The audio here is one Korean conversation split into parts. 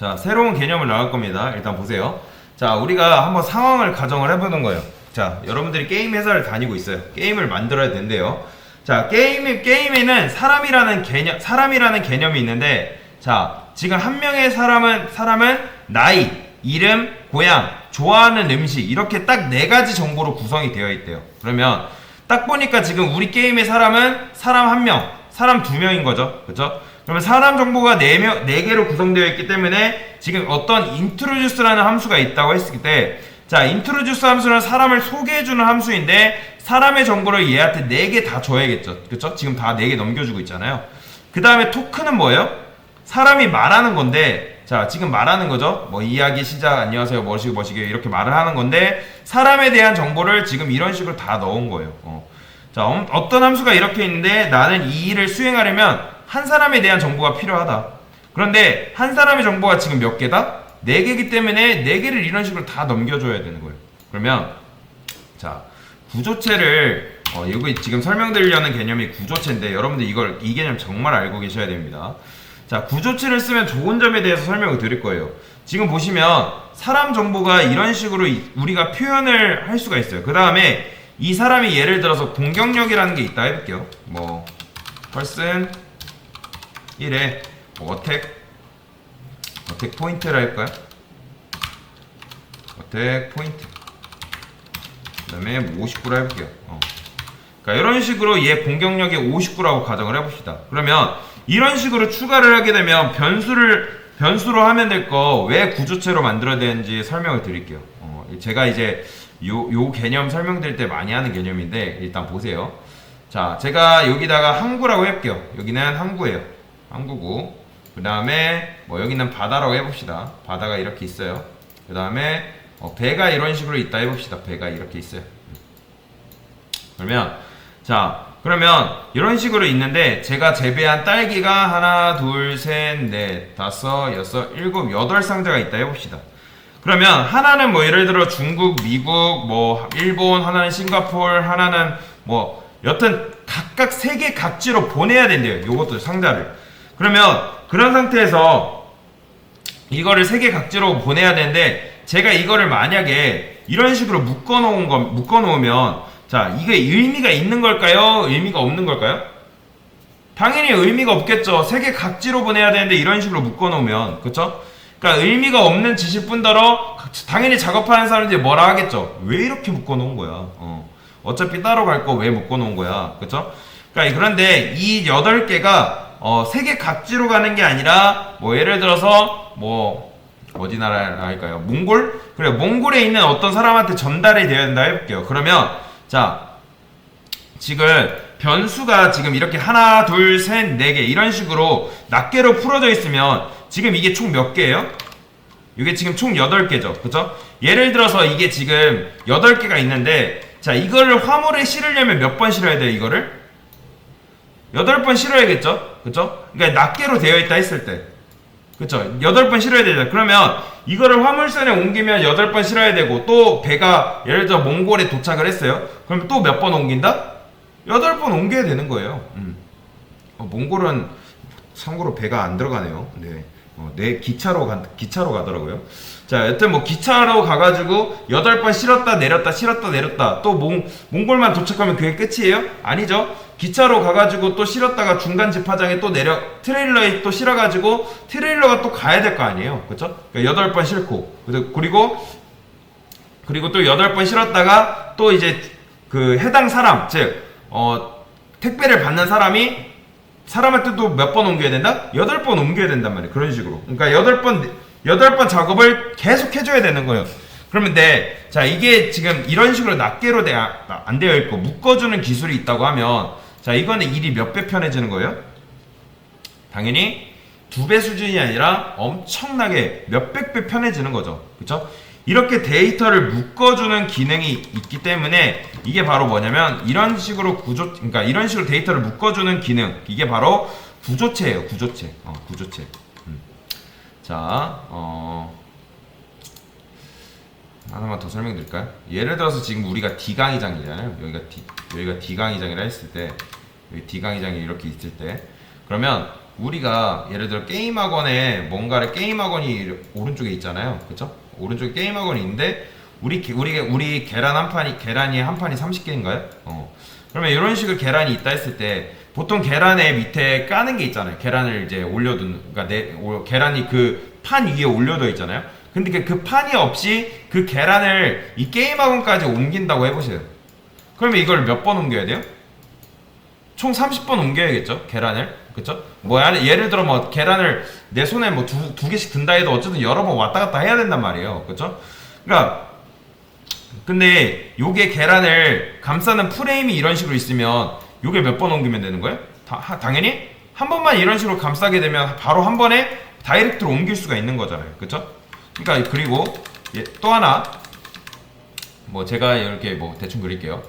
자, 새로운 개념을 나올 겁니다. 일단 보세요. 자, 우리가 한번 상황을 가정을 해보는 거예요. 자, 여러분들이 게임 회사를 다니고 있어요. 게임을 만들어야 된대요. 자, 게임에는 사람이라는 개념이 있는데, 자, 지금 한 명의 사람은 나이, 이름, 고향, 좋아하는 음식, 이렇게 딱 4가지 정보로 구성이 되어 있대요. 그러면 딱 보니까 지금 우리 게임의 사람은 사람 1명, 사람 2명인 거죠. 그쵸? 그러면 사람 정보가 4개로 구성되어 있기 때문에 지금 어떤 introduce라는 함수가 있다고 했을 때, 자, introduce 함수는 사람을 소개해주는 함수인데 사람의 정보를 얘한테 4개 다 줘야겠죠. 그쵸? 지금 다 4개 넘겨주고 있잖아요. 그 다음에 토크는 뭐예요? 사람이 말하는 건데, 자, 지금 말하는 거죠. 뭐 이야기 시작, 안녕하세요, 뭐시고 이렇게 말을 하는 건데 사람에 대한 정보를 지금 이런 식으로 다 넣은 거예요. 자, 어떤 함수가 이렇게 있는데 나는 이 일을 수행하려면 한 사람에 대한 정보가 필요하다. 그런데 한 사람의 정보가 지금 몇 개다? 4개이기 때문에 4개를 이런 식으로 다 넘겨줘야 되는 거예요. 그러면 자, 구조체를 여기 지금 설명드리려는 개념이 구조체인데 여러분들 이 개념 정말 알고 계셔야 됩니다. 자, 구조체를 쓰면 좋은 점에 대해서 설명을 드릴 거예요. 지금 보시면 사람 정보가 이런 식으로 우리가 표현을 할 수가 있어요. 그 다음에 이 사람이 예를 들어서 공격력이라는 게 있다 해볼게요. 뭐 person 1에 뭐 어택 포인트를 할까요? 어택 포인트 그 다음에 뭐 59로 해볼게요. 그러니까 이런 식으로 얘 공격력이 59라고 가정을 해봅시다. 그러면 이런 식으로 추가를 하게 되면 변수로 하면 될 거 왜 구조체로 만들어야 되는지 설명을 드릴게요. 제가 이제 요 개념 설명드릴 때 많이 하는 개념인데 일단 보세요. 자, 제가 여기다가 항구라고 해볼게요. 여기는 항구예요. 항구고, 그 다음에 뭐 여기는 바다라고 해봅시다. 바다가 이렇게 있어요. 그 다음에 배가 이런 식으로 있다 해봅시다. 배가 이렇게 있어요. 그러면 이런 식으로 있는데 제가 재배한 딸기가 하나, 둘, 셋, 넷, 다섯, 여섯, 일곱, 8상자가 있다 해봅시다. 그러면 하나는 뭐 예를 들어 중국, 미국, 뭐 일본, 하나는 싱가포르, 하나는 뭐 여튼 각각 3개 각지로 보내야 된대요. 요것도 상자를. 그러면 그런 상태에서 이거를 3개 각지로 보내야 되는데 제가 이거를 만약에 이런 식으로 묶어놓으면 자, 이게 의미가 있는 걸까요? 의미가 없는 걸까요? 당연히 의미가 없겠죠. 3개 각지로 보내야 되는데 이런 식으로 묶어놓으면, 그쵸? 그러니까 의미가 없는 지식 뿐더러 당연히 작업하는 사람들이 뭐라 하겠죠. 왜 이렇게 묶어놓은 거야? 어차피 따로 갈 거 왜 묶어놓은 거야? 그쵸? 그러니까 그런데 이 8개가 3개 각지로 가는 게 아니라 뭐 예를 들어서 뭐 어디 나라 할까요? 몽골? 그래, 몽골에 있는 어떤 사람한테 전달이 되어야 된다 해볼게요. 그러면 자, 지금 변수가 지금 이렇게 하나, 둘, 셋, 4개 이런 식으로 낱개로 풀어져 있으면 지금 이게 총 몇 개예요? 이게 지금 총 8개죠. 그쵸? 예를 들어서 이게 지금 8개가 있는데 자, 이거를 화물에 실으려면 몇 번 실어야 돼요? 이거를? 8번 실어야겠죠? 그쵸? 그러니까 낱개로 되어 있다 했을 때, 그쵸? 8번 실어야 되죠. 그러면 이거를 화물선에 옮기면 8번 실어야 되고 또 배가 예를 들어 몽골에 도착을 했어요. 그럼 또 몇 번 옮긴다? 8번 옮겨야 되는 거예요. 몽골은 참고로 배가 안 들어가네요. 네. 기차로 가더라고요. 자, 여튼 뭐 기차로 가가지고 8번 실었다 내렸다 실었다 내렸다 또 몽골만 도착하면 그게 끝이에요? 아니죠. 기차로 가가지고 또 실었다가 중간 집화장에 또 트레일러에 또 실어가지고 트레일러가 또 가야 될 거 아니에요. 그쵸? 그러니까 8번 실고 그리고 또 8번 실었다가 또 이제 그 해당 사람 즉 택배를 받는 사람한테 또 몇 번 옮겨야 된다? 8번 옮겨야 된단 말이에요. 그런 식으로. 그러니까 8번 작업을 계속 해줘야 되는 거예요. 그러면 자, 이게 지금 이런 식으로 낱개로 안 되어 있고 묶어주는 기술이 있다고 하면 자, 이거는 일이 몇 배 편해지는 거예요? 당연히 2배 수준이 아니라 엄청나게 몇백 배 편해지는 거죠. 그쵸? 이렇게 데이터를 묶어주는 기능이 있기 때문에 이게 바로 뭐냐면 이런 식으로 그러니까 이런 식으로 데이터를 묶어주는 기능, 이게 바로 구조체예요. 구조체. 구조체. 자, 하나만 더 설명드릴까요? 예를 들어서 지금 우리가 D강의장이잖아요. 여기가 D강의장이라 했을 때, 여기 D강의장이 이렇게 있을 때, 그러면 우리가 예를 들어 게임학원에 뭔가를 게임학원이 오른쪽에 있잖아요. 그쵸? 오른쪽에 게임학원이 있는데 우리 계란이 한 판이 30개인가요? 그러면 이런 식으로 계란이 있다 했을 때 보통 계란에 밑에 까는 게 있잖아요. 계란을 이제 올려둔, 그러니까 계란이 그 판 위에 올려져 있잖아요. 근데 그 판이 없이 그 계란을 이 게임학원까지 옮긴다고 해보세요. 그러면 이걸 몇 번 옮겨야 돼요? 총 30번 옮겨야겠죠? 계란을. 그쵸? 뭐, 예를 들어 뭐, 계란을 내 손에 뭐 두 개씩 든다 해도 어쨌든 여러 번 왔다 갔다 해야 된단 말이에요. 그쵸? 그러니까, 근데 요게 계란을 감싸는 프레임이 이런 식으로 있으면 요게 몇 번 옮기면 되는 거예요? 당연히 한 번만 이런 식으로 감싸게 되면 바로 한 번에 다이렉트로 옮길 수가 있는 거잖아요. 그쵸? 그러니까 그리고 또 하나 뭐 제가 이렇게 뭐 대충 그릴게요.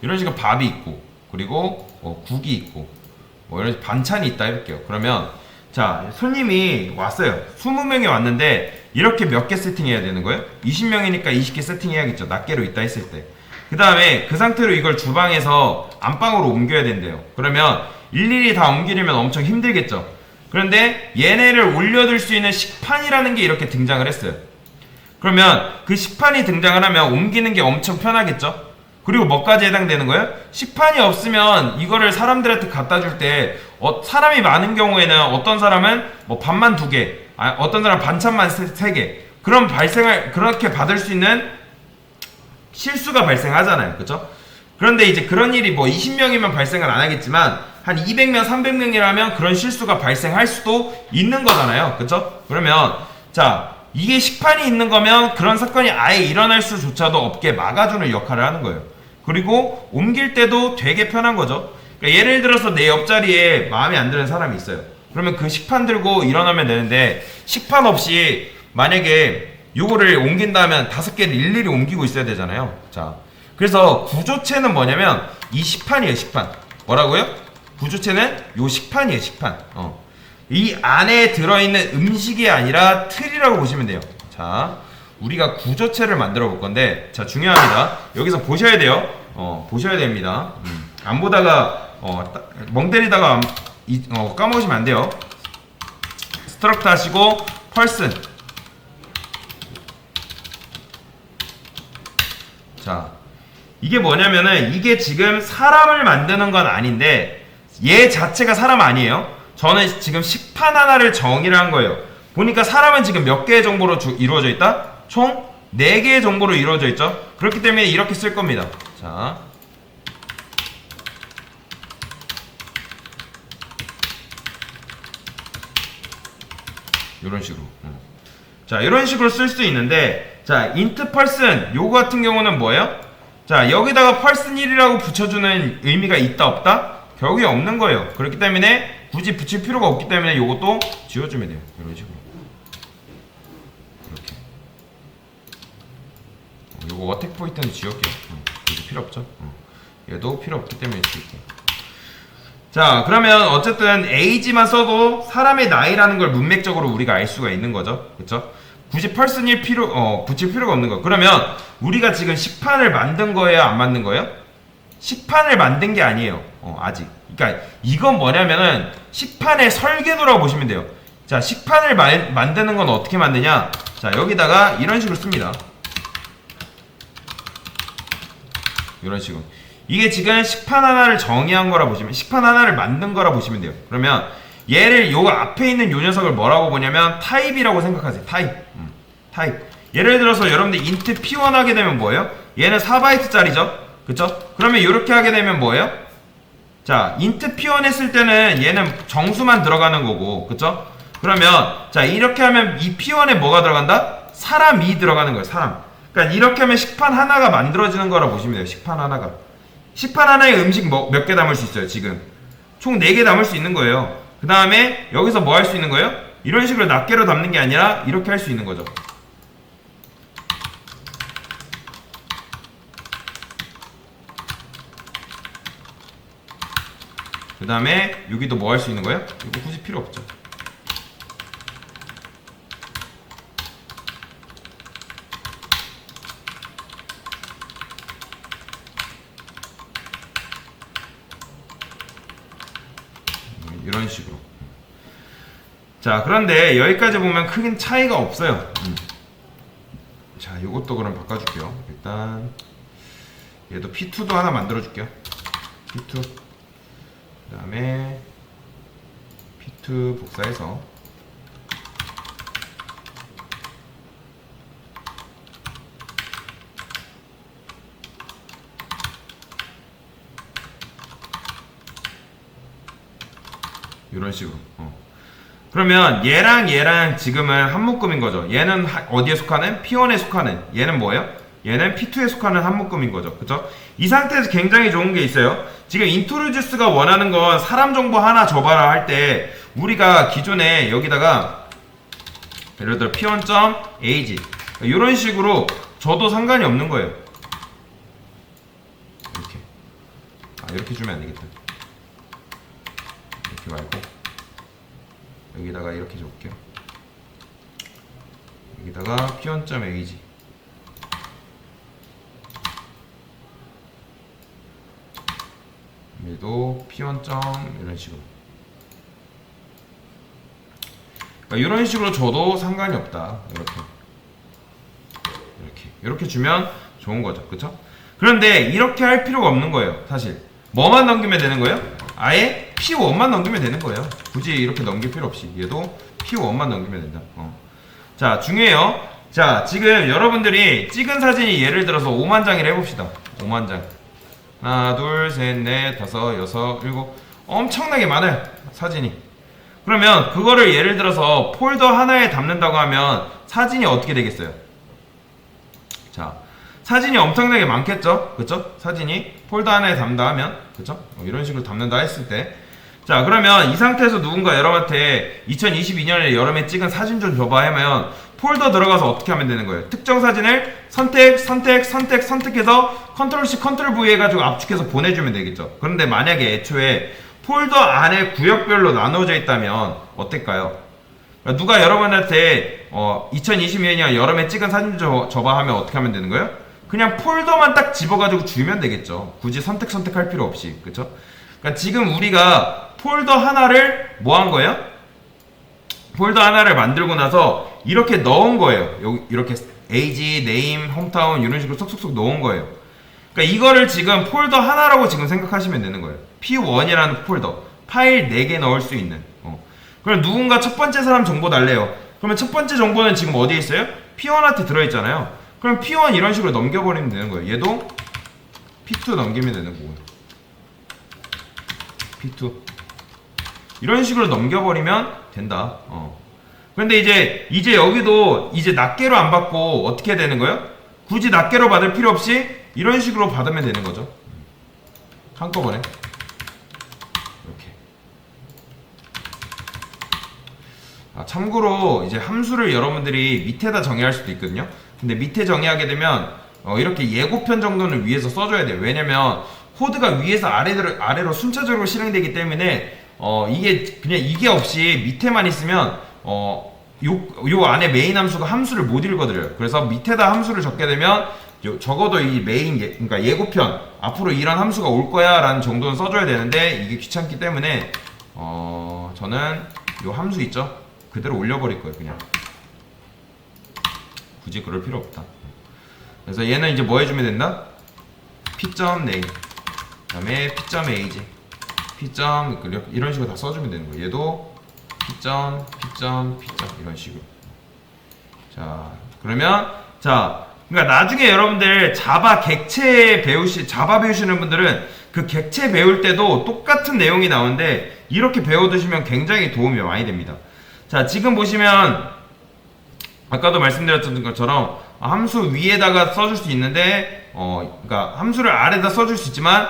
이런 식으로 밥이 있고 그리고 국이 있고 뭐 이런 반찬이 있다 해볼게요. 그러면 자 손님이 왔어요. 20명이 왔는데 이렇게 몇 개 세팅해야 되는 거예요? 20명이니까 20개 세팅해야겠죠. 낱개로 있다 했을 때. 그 다음에 그 상태로 이걸 주방에서 안방으로 옮겨야 된대요. 그러면 일일이 다 옮기려면 엄청 힘들겠죠. 그런데 얘네를 올려둘 수 있는 식판이라는 게 이렇게 등장을 했어요. 그러면 그 식판이 등장을 하면 옮기는 게 엄청 편하겠죠. 그리고 뭐까지 해당되는 거예요? 식판이 없으면 이거를 사람들한테 갖다 줄 때 사람이 많은 경우에는 어떤 사람은 뭐 밥만 2개, 어떤 사람은 반찬만 3개 그렇게 받을 수 있는 실수가 발생하잖아요. 그쵸? 그런데 이제 그런 일이 뭐 20명이면 발생을 안 하겠지만 한 200명, 300명이라면 그런 실수가 발생할 수도 있는 거잖아요. 그쵸? 그러면 자 이게 식판이 있는 거면 그런 사건이 아예 일어날 수조차도 없게 막아주는 역할을 하는 거예요. 그리고 옮길 때도 되게 편한 거죠. 그러니까 예를 들어서 내 옆자리에 마음에 안 드는 사람이 있어요. 그러면 그 식판 들고 일어나면 되는데 식판 없이 만약에 요거를 옮긴다면 5개를 일일이 옮기고 있어야 되잖아요. 자, 그래서 구조체는 뭐냐면 이 식판이에요. 식판. 뭐라고요? 구조체는 요 식판이에요. 식판. 이 안에 들어있는 음식이 아니라 틀이라고 보시면 돼요. 자, 우리가 구조체를 만들어 볼 건데, 자, 중요합니다. 여기서 보셔야 돼요. 보셔야 됩니다. 안 보다가, 멍 때리다가, 까먹으시면 안 돼요. 스트럭트 하시고, 펄슨. 자, 이게 뭐냐면은, 이게 지금 사람을 만드는 건 아닌데, 얘 자체가 사람 아니에요. 저는 지금 식판 하나를 정의를 한 거예요. 보니까 사람은 지금 몇 개의 정보로 이루어져 있다? 총 4개의 정보로 이루어져 있죠. 그렇기 때문에 이렇게 쓸 겁니다. 자, 이런 식으로. 자, 이런 식으로 쓸 수 있는데, 자, int person 요거 같은 경우는 뭐예요? 자, 여기다가 person 1이라고 붙여주는 의미가 있다 없다? 결국에 없는 거예요. 그렇기 때문에 굳이 붙일 필요가 없기 때문에 요것도 지워주면 돼요. 이런 식으로. 이렇게. 요거 어택 포인트는 지울게요. 이거 필요 없죠. 얘도 필요 없기 때문에 지울게요. 자, 그러면 어쨌든 age만 써도 사람의 나이라는 걸 문맥적으로 우리가 알 수가 있는 거죠. 그쵸? 굳이 person일 붙일 필요가 없는 거. 그러면 우리가 지금 식판을 만든 거예요? 안 만든 거예요? 식판을 만든 게 아니에요. 아직. 그러니까 이건 뭐냐면은 식판의 설계도라고 보시면 돼요. 자, 식판을 만드는 건 어떻게 만드냐? 자, 여기다가 이런 식으로 씁니다. 이런 식으로. 이게 지금 식판 하나를 정의한 거라 보시면, 식판 하나를 만든 거라 보시면 돼요. 그러면 얘를 요 앞에 있는 요 녀석을 뭐라고 보냐면 타입이라고 생각하세요. 타입. 타입. 예를 들어서 여러분들 int p1 하게 되면 뭐예요? 얘는 4바이트짜리죠? 그쵸? 그러면 이렇게 하게 되면 뭐예요? 자, int p1 했을 때는 얘는 정수만 들어가는 거고, 그쵸? 그러면 자, 이렇게 하면 이 p1에 뭐가 들어간다? 사람이 들어가는 거예요. 사람. 그러니까 이렇게 하면 식판 하나가 만들어지는 거라 보시면 돼요. 식판 하나가. 식판 하나에 음식 몇 개 담을 수 있어요? 지금 총 4개 담을 수 있는 거예요. 그 다음에 여기서 뭐 할 수 있는 거예요? 이런 식으로 낱개로 담는 게 아니라 이렇게 할 수 있는 거죠. 그 다음에 여기도 뭐 할 수 있는 거예요? 이거 굳이 필요 없죠. 이런 식으로. 자, 그런데 여기까지 보면 큰 차이가 없어요. 자, 이것도 그럼 바꿔줄게요. 일단 얘도 P2도 하나 만들어줄게요. P2 그 다음에 P2 복사해서 이런 식으로. 그러면 얘랑 지금은 한 묶음인 거죠. 얘는 어디에 속하는? P1에 속하는. 얘는 뭐예요? 얘는 P2에 속하는 한 묶음인 거죠. 그쵸? 이 상태에서 굉장히 좋은 게 있어요. 지금 인트로듀스가 원하는 건 사람 정보 하나 줘봐라 할 때 우리가 기존에 여기다가 예를 들어 P1.ag 이런 식으로 줘도 상관이 없는 거예요. 이렇게. 이렇게 주면 안 되겠다. 이렇게 말고 여기다가 이렇게 줘볼게요. 여기다가 P1.ag 얘도 P1. 이런 식으로. 그러니까 이런 식으로 줘도 상관이 없다. 이렇게 주면 좋은 거죠. 그쵸? 그런데 이렇게 할 필요가 없는 거예요. 사실 뭐만 넘기면 되는 거예요? 아예 P1만 넘기면 되는 거예요. 굳이 이렇게 넘길 필요 없이 얘도 P1만 넘기면 된다. 자, 중요해요. 자, 지금 여러분들이 찍은 사진이 예를 들어서 5만 장이라 해봅시다. 5만 장. 하나, 둘, 셋, 넷, 다섯, 여섯, 일곱. 엄청나게 많아요. 사진이. 그러면 그거를 예를 들어서 폴더 하나에 담는다고 하면 사진이 어떻게 되겠어요? 자, 사진이 엄청나게 많겠죠? 그쵸? 사진이 폴더 하나에 담는다 하면, 그쵸? 이런 식으로 담는다 했을 때. 자, 그러면 이 상태에서 누군가 여러분한테 2022년에 여름에 찍은 사진 좀 줘봐 하면 폴더 들어가서 어떻게 하면 되는 거예요? 특정 사진을 선택해서 컨트롤 C, 컨트롤 V 해가지고 압축해서 보내주면 되겠죠? 그런데 만약에 애초에 폴더 안에 구역별로 나눠져 있다면 어떨까요? 그러니까 누가 여러분한테 2022년 여름에 찍은 사진 줘봐 하면 어떻게 하면 되는 거예요? 그냥 폴더만 딱 집어가지고 주면 되겠죠. 굳이 선택할 필요 없이. 그쵸? 그러니까 지금 우리가 폴더 하나를 뭐 한 거예요? 폴더 하나를 만들고 나서 이렇게 넣은 거예요. 여기 이렇게 age, name, hometown 이런 식으로 쏙쏙쏙 넣은 거예요. 그러니까 이거를 지금 폴더 하나라고 지금 생각하시면 되는 거예요. P1이라는 폴더. 파일 4개 넣을 수 있는. 그럼 누군가 첫 번째 사람 정보 달래요. 그러면 첫 번째 정보는 지금 어디에 있어요? P1한테 들어있잖아요. 그럼 P1 이런 식으로 넘겨버리면 되는 거예요. 얘도 P2 넘기면 되는 거고요. P2 이런 식으로 넘겨버리면 된다. 근데 이제 여기도 이제 낱개로 안 받고 어떻게 되는 거예요? 굳이 낱개로 받을 필요 없이 이런 식으로 받으면 되는 거죠. 한꺼번에 이렇게. 참고로 이제 함수를 여러분들이 밑에다 정의할 수도 있거든요. 근데 밑에 정의하게 되면 이렇게 예고편 정도는 위에서 써줘야 돼요. 왜냐면 코드가 위에서 아래로 순차적으로 실행되기 때문에 이게 그냥 이게 없이 밑에만 있으면 요 안에 메인 함수가 함수를 못 읽어드려요. 그래서 밑에다 함수를 적게 되면 적어도 이 메인 그러니까 예고편 앞으로 이런 함수가 올 거야 라는 정도는 써줘야 되는데 이게 귀찮기 때문에 저는 요 함수 있죠? 그대로 올려버릴 거예요. 그냥 굳이 그럴 필요 없다. 그래서 얘는 이제 뭐 해주면 된다? P.name 그 다음에 P.age P. 이런 식으로 다 써주면 되는 거예요. 얘도 P. 이런 식으로. 자, 그러면 그러니까 나중에 여러분들 자바 배우시는 분들은 그 객체 배울 때도 똑같은 내용이 나오는데 이렇게 배워두시면 굉장히 도움이 많이 됩니다. 자, 지금 보시면 아까도 말씀드렸던 것처럼 함수 위에다가 써줄 수 있는데 그러니까 함수를 아래다 써줄 수 있지만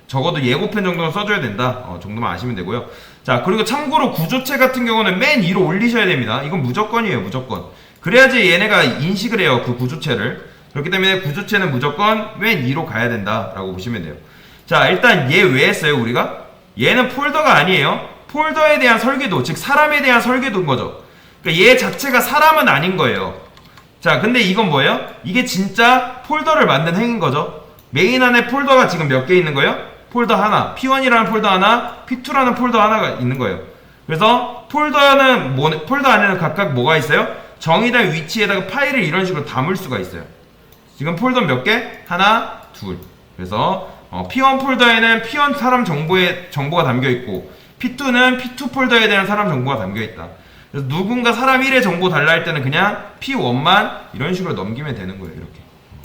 적어도 예고편 정도는 써줘야 된다. 정도만 아시면 되고요. 자, 그리고 참고로 구조체 같은 경우는 맨 위로 올리셔야 됩니다. 이건 무조건이에요. 무조건. 그래야지 얘네가 인식을 해요. 그 구조체를. 그렇기 때문에 구조체는 무조건 맨 위로 가야 된다라고 보시면 돼요. 자, 일단 얘 왜 했어요 우리가? 얘는 폴더가 아니에요. 폴더에 대한 설계도, 즉 사람에 대한 설계도인 거죠. 그러니까 얘 자체가 사람은 아닌 거예요. 자, 근데 이건 뭐예요? 이게 진짜 폴더를 만든 행인 거죠. 메인 안에 폴더가 지금 몇 개 있는 거예요? 폴더 하나, P1이라는 폴더 하나, P2라는 폴더 하나가 있는 거예요. 그래서 폴더 안에는 각각 뭐가 있어요? 정의된 위치에다가 파일을 이런 식으로 담을 수가 있어요. 지금 폴더 몇 개? 하나, 둘. 그래서 P1 폴더에는 P1 사람 정보가 담겨 있고 P2는 P2 폴더에 대한 사람 정보가 담겨 있다. 그래서 누군가 사람 1의 정보 달라 할 때는 그냥 P1만 이런 식으로 넘기면 되는 거예요. 이렇게.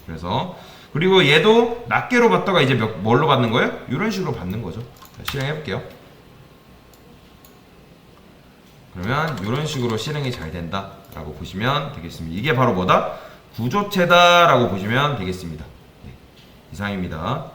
그래서 그리고 얘도 낱개로 받다가 이제 뭘로 받는 거예요? 이런 식으로 받는 거죠. 자, 실행해 볼게요. 그러면 이런 식으로 실행이 잘 된다 라고 보시면 되겠습니다. 이게 바로 뭐다? 구조체다 라고 보시면 되겠습니다. 네, 이상입니다.